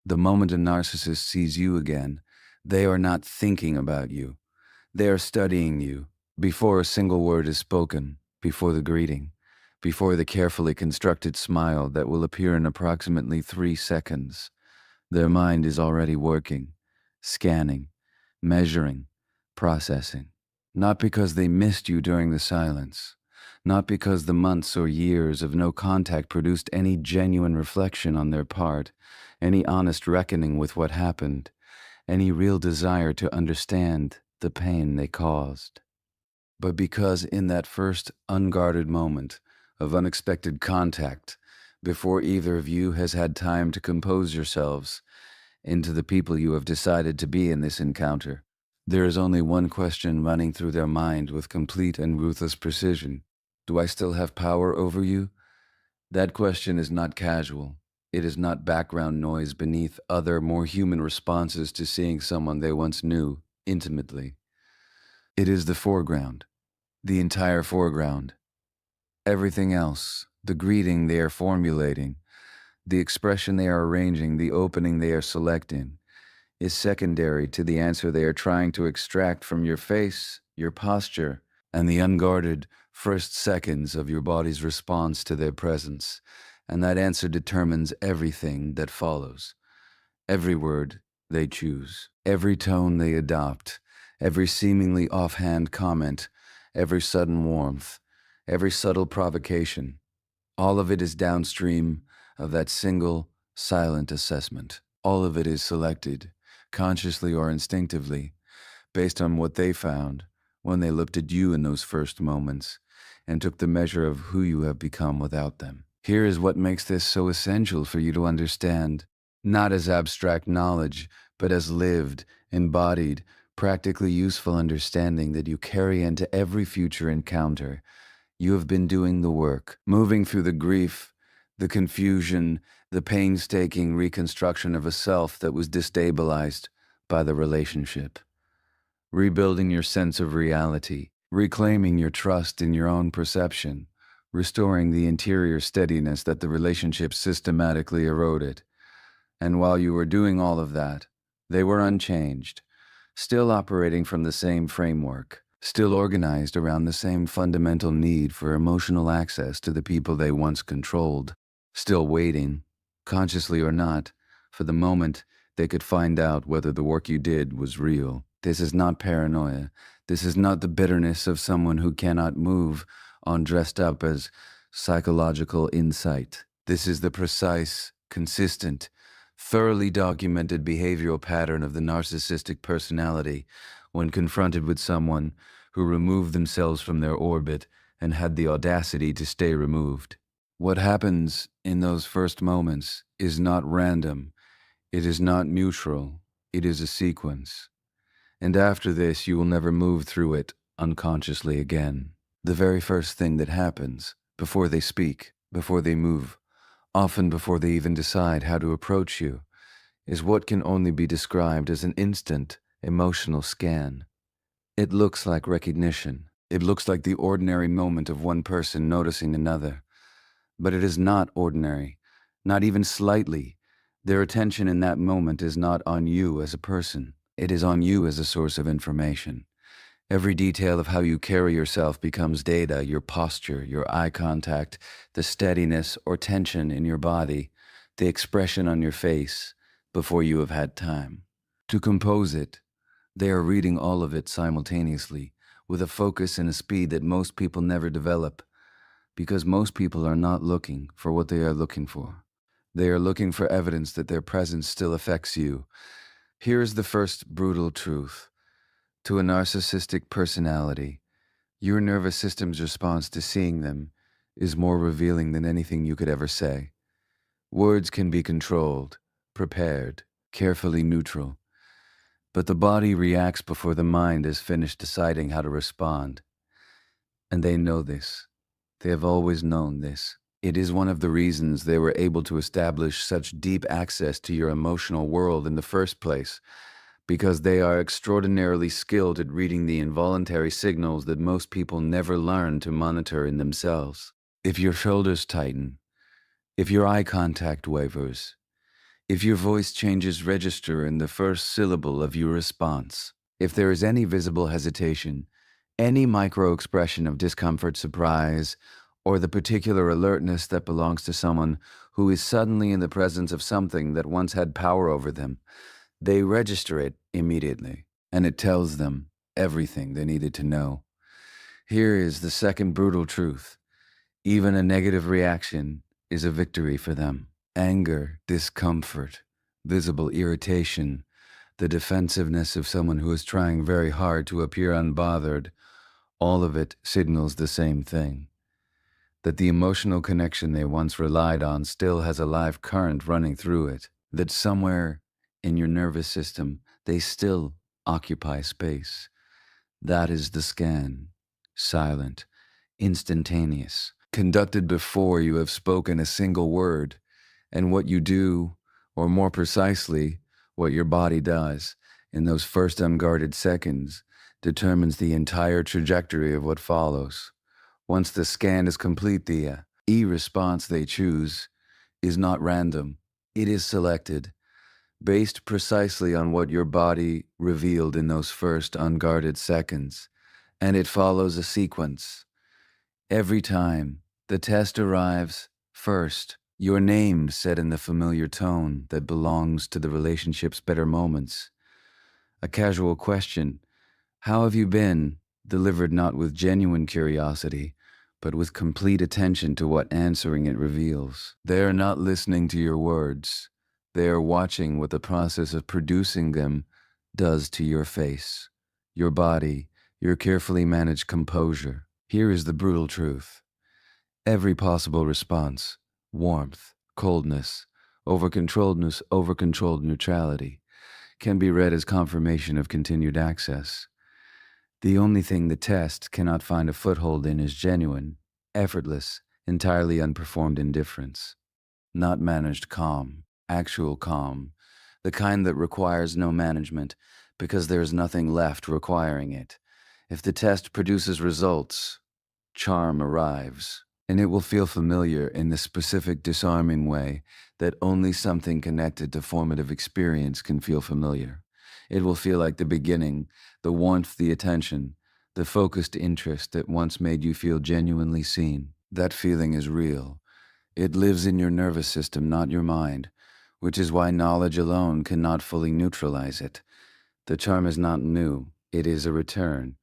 The moment a narcissist sees you again, they are not thinking about you. They are studying you before a single word is spoken, before the greeting, before the carefully constructed smile that will appear in approximately 3 seconds. Their mind is already working, scanning, measuring, processing. Not because they missed you during the silence, not because the months or years of no contact produced any genuine reflection on their part, any honest reckoning with what happened, any real desire to understand the pain they caused, but because in that first unguarded moment of unexpected contact, before either of you has had time to compose yourselves into the people you have decided to be in this encounter, there is only one question running through their mind with complete and ruthless precision. Do I still have power over you? That question is not casual. It is not background noise beneath other, more human responses to seeing someone they once knew intimately. It is the foreground, the entire foreground. Everything else, the greeting they are formulating, the expression they are arranging, the opening they are selecting, is secondary to the answer they are trying to extract from your face, your posture, and the unguarded first seconds of your body's response to their presence. And that answer determines everything that follows. Every word they choose, every tone they adopt, every seemingly offhand comment, every sudden warmth, every subtle provocation, all of it is downstream of that single, silent assessment. All of it is selected, consciously or instinctively, based on what they found when they looked at you in those first moments and took the measure of who you have become without them. Here is what makes this so essential for you to understand, not as abstract knowledge, but as lived, embodied, practically useful understanding that you carry into every future encounter. You have been doing the work, moving through the grief, the confusion, the painstaking reconstruction of a self that was destabilized by the relationship, rebuilding your sense of reality, reclaiming your trust in your own perception, restoring the interior steadiness that the relationship systematically eroded. And while you were doing all of that, they were unchanged, still operating from the same framework, still organized around the same fundamental need for emotional access to the people they once controlled, still waiting, consciously or not, for the moment they could find out whether the work you did was real. This is not paranoia. This is not the bitterness of someone who cannot move on dressed up as psychological insight. This is the precise, consistent, thoroughly documented behavioral pattern of the narcissistic personality when confronted with someone who removed themselves from their orbit and had the audacity to stay removed. What happens in those first moments is not random. It is not neutral. It is a sequence. And after this, you will never move through it unconsciously again. The very first thing that happens, before they speak, before they move, often before they even decide how to approach you, is what can only be described as an instant emotional scan. It looks like recognition. It looks like the ordinary moment of one person noticing another. But it is not ordinary, not even slightly. Their attention in that moment is not on you as a person. It is on you as a source of information. Every detail of how you carry yourself becomes data: your posture, your eye contact, the steadiness or tension in your body, the expression on your face, before you have had time to compose it. They are reading all of it simultaneously, with a focus and a speed that most people never develop, because most people are not looking for what they are looking for. They are looking for evidence that their presence still affects you. Here is the first brutal truth. To a narcissistic personality, your nervous system's response to seeing them is more revealing than anything you could ever say. Words can be controlled, prepared, carefully neutral, but the body reacts before the mind has finished deciding how to respond. And they know this. They have always known this. It is one of the reasons they were able to establish such deep access to your emotional world in the first place, because they are extraordinarily skilled at reading the involuntary signals that most people never learn to monitor in themselves. If your shoulders tighten, if your eye contact wavers, If your voice changes register in the first syllable of your response, if there is any visible hesitation, any micro expression of discomfort, surprise, or the particular alertness that belongs to someone who is suddenly in the presence of something that once had power over them, they register it immediately, and it tells them everything they needed to know. Here is the second brutal truth. Even a negative reaction is a victory for them. Anger, discomfort, visible irritation, the defensiveness of someone who is trying very hard to appear unbothered, all of it signals the same thing. That the emotional connection they once relied on still has a live current running through it. That somewhere in your nervous system, they still occupy space. That is the scan. Silent, instantaneous, conducted before you have spoken a single word, and what you do, or more precisely, what your body does, in those first unguarded seconds, determines the entire trajectory of what follows. Once the scan is complete, the response they choose is not random. It is selected, based precisely on what your body revealed in those first unguarded seconds, and it follows a sequence. Every time the test arrives, first, your name said in the familiar tone that belongs to the relationship's better moments. A casual question, "How have you been?" delivered not with genuine curiosity, but with complete attention to what answering it reveals. They are not listening to your words. They are watching what the process of producing them does to your face, your body, your carefully managed composure. Here is the brutal truth. Every possible response, warmth, coldness, overcontrolled neutrality, can be read as confirmation of continued access. The only thing the test cannot find a foothold in is genuine, effortless, entirely unperformed indifference. Not managed calm, actual calm, the kind that requires no management because there is nothing left requiring it. If the test produces results, charm arrives, and it will feel familiar in the specific disarming way that only something connected to formative experience can feel familiar. It will feel like the beginning, the warmth, the attention, the focused interest that once made you feel genuinely seen. That feeling is real. It lives in your nervous system, not your mind, which is why knowledge alone cannot fully neutralize it. The charm is not new. It is a return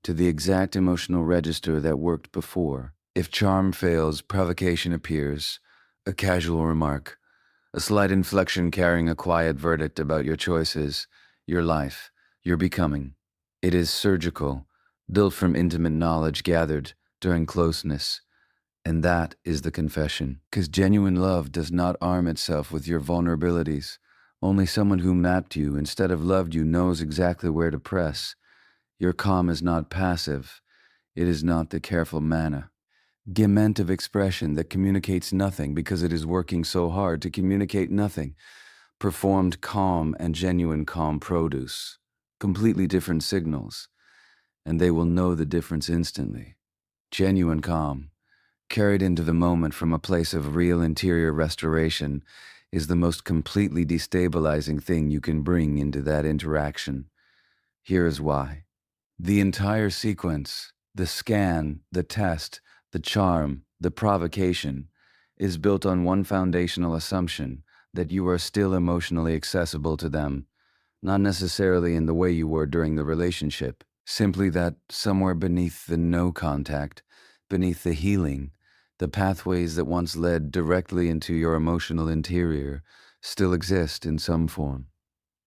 to the exact emotional register that worked before. If charm fails, provocation appears, a casual remark, a slight inflection carrying a quiet verdict about your choices, your life, your becoming. It is surgical, built from intimate knowledge gathered during closeness. And that is the confession. Because genuine love does not arm itself with your vulnerabilities. Only someone who mapped you instead of loved you knows exactly where to press. Your calm is not passive. It is not the careful manna, giment of expression that communicates nothing because it is working so hard to communicate nothing. Performed calm and genuine calm produce completely different signals, and they will know the difference instantly. Genuine calm, carried into the moment from a place of real interior restoration, is the most completely destabilizing thing you can bring into that interaction. Here is why. The entire sequence, the scan, the test, the charm, the provocation, is built on one foundational assumption, that you are still emotionally accessible to them, not necessarily in the way you were during the relationship, simply that somewhere beneath the no contact, beneath the healing, the pathways that once led directly into your emotional interior still exist in some form,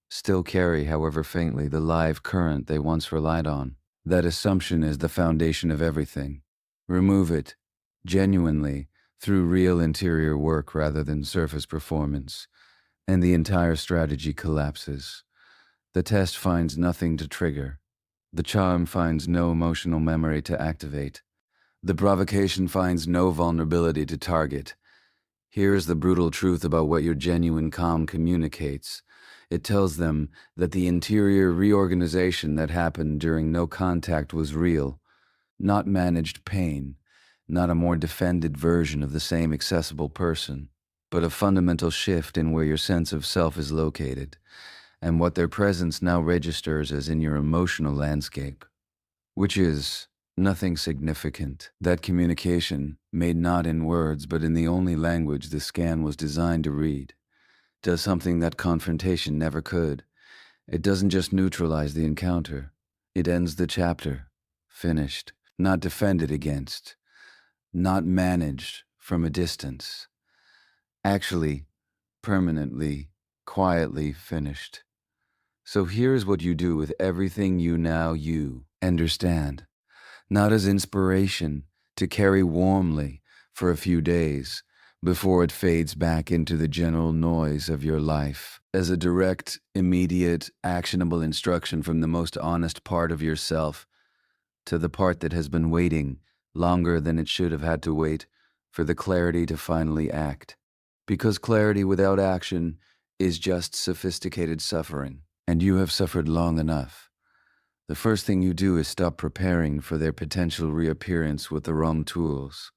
still carry, however faintly, the live current they once relied on. That assumption is the foundation of everything. Remove it, genuinely, through real interior work rather than surface performance, and the entire strategy collapses. The test finds nothing to trigger. The charm finds no emotional memory to activate. The provocation finds no vulnerability to target. Here is the brutal truth about what your genuine calm communicates. It tells them that the interior reorganization that happened during no contact was real, not managed pain, not a more defended version of the same accessible person. but a fundamental shift in where your sense of self is located and what their presence now registers as in your emotional landscape, which is nothing significant. That communication, made not in words but in the only language the scan was designed to read, does something that confrontation never could. It doesn't just neutralize the encounter, it ends the chapter. Finished, not defended against, not managed from a distance. Actually, permanently, quietly finished. So here's what you do with everything you understand. Not as inspiration to carry warmly for a few days before it fades back into the general noise of your life, as a direct, immediate, actionable instruction from the most honest part of yourself to the part that has been waiting longer than it should have had to wait for the clarity to finally act. Because clarity without action is just sophisticated suffering, and you have suffered long enough. The first thing you do is stop preparing for their potential reappearance with the wrong tools.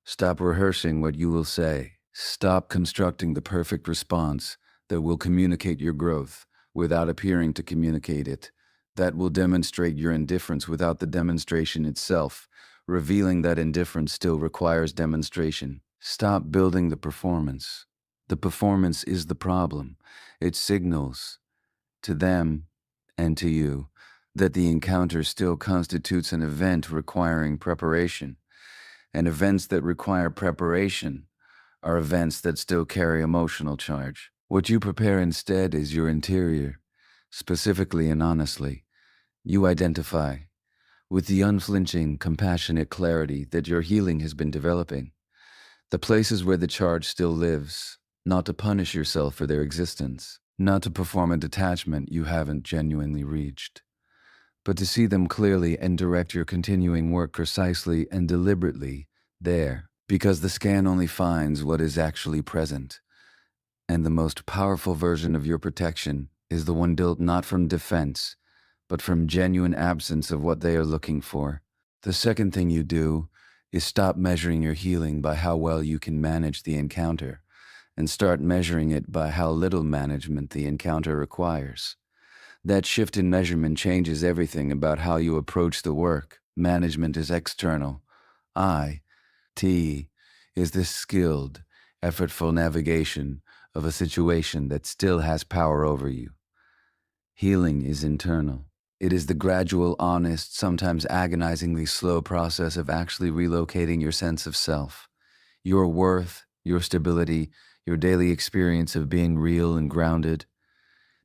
Stop rehearsing what you will say. Stop constructing the perfect response that will communicate your growth without appearing to communicate it, that will demonstrate your indifference without the demonstration itself, revealing that indifference still requires demonstration. Stop building the performance. The performance is the problem. It signals to them and to you that the encounter still constitutes an event requiring preparation. And events that require preparation are events that still carry emotional charge. What you prepare instead is your interior, specifically and honestly. You identify with the unflinching, compassionate clarity that your healing has been developing. The places where the charge still lives, not to punish yourself for their existence, not to perform a detachment you haven't genuinely reached, but to see them clearly and direct your continuing work precisely and deliberately there, because the scan only finds what is actually present. And the most powerful version of your protection is the one built not from defense, but from genuine absence of what they are looking for. The second thing you do is stop measuring your healing by how well you can manage the encounter, and start measuring it by how little management the encounter requires. That shift in measurement changes everything about how you approach the work. Management is external. IT is the skilled, effortful navigation of a situation that still has power over you. Healing is internal. It is the gradual, honest, sometimes agonizingly slow process of actually relocating your sense of self, your worth, your stability, your daily experience of being real and grounded,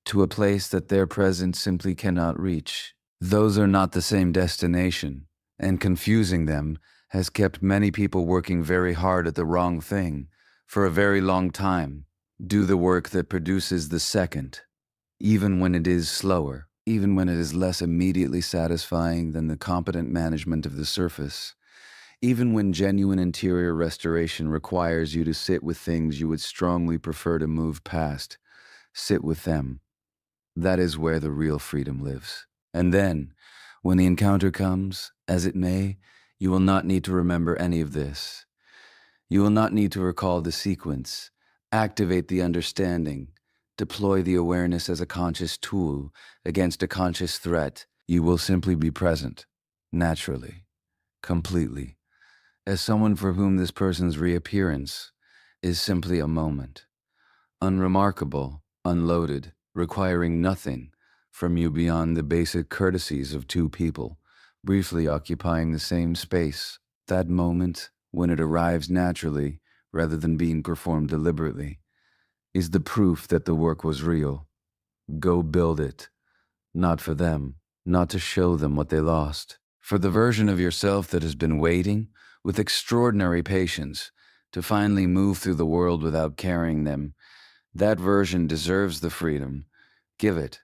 to a place that their presence simply cannot reach. Those are not the same destination, and confusing them has kept many people working very hard at the wrong thing for a very long time. Do the work that produces the second, even when it is slower, even when it is less immediately satisfying than the competent management of the surface, even when genuine interior restoration requires you to sit with things you would strongly prefer to move past. Sit with them. That is where the real freedom lives. And then, when the encounter comes, as it may, you will not need to remember any of this. You will not need to recall the sequence, activate the understanding, deploy the awareness as a conscious tool against a conscious threat. You will simply be present, naturally, completely, as someone for whom this person's reappearance is simply a moment. Unremarkable, unloaded, requiring nothing from you beyond the basic courtesies of two people, briefly occupying the same space. That moment, when it arrives naturally rather than being performed deliberately, is the proof that the work was real. Go build it. Not for them, not to show them what they lost. For the version of yourself that has been waiting, with extraordinary patience, to finally move through the world without carrying them. That version deserves the freedom. Give it.